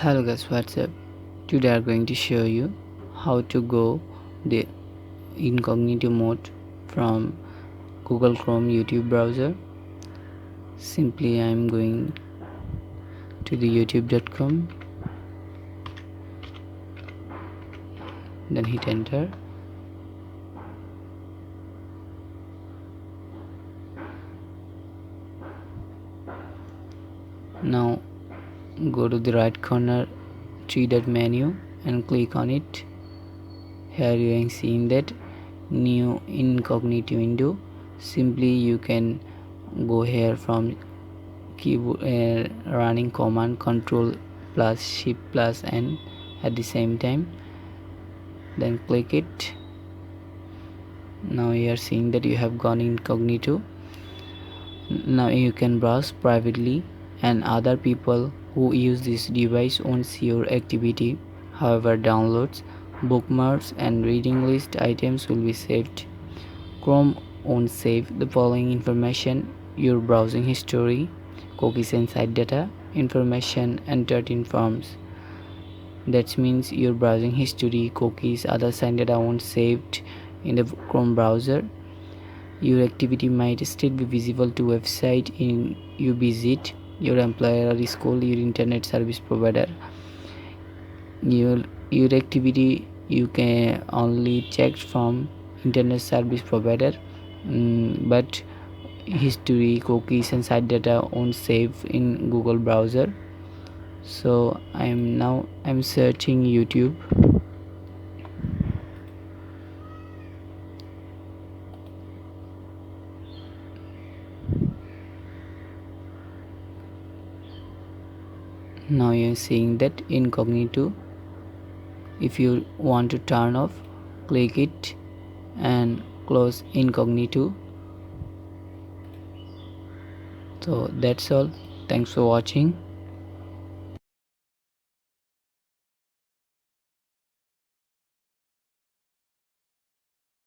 Hello guys, what's up? Today I'm going to show you how to go the incognito mode from Google Chrome YouTube browser. Simply I'm going to the youtube.com, then hit enter. Now go to the right corner three-dot menu and click on it. Here you are seeing that new incognito window. Simply you can go here from keyboard running command control plus shift plus n at the same time, then click it. Now you are seeing that you have gone incognito. Now you can browse privately and other people who use this device won't see your activity. However, downloads, bookmarks and reading list items will be saved. Chrome won't save the following information: your browsing history, cookies and site data, information entered in forms. That means your browsing history, cookies, other site data won't saved in the Chrome browser. Your activity might still be visible to website you visit, your employer or school, your internet service provider. Your activity you can only check from internet service provider, but history, cookies and site data won't save in Google browser. So I'm searching YouTube. Now you're seeing that incognito. If you want to turn off, click it and close incognito. So that's all. Thanks for watching.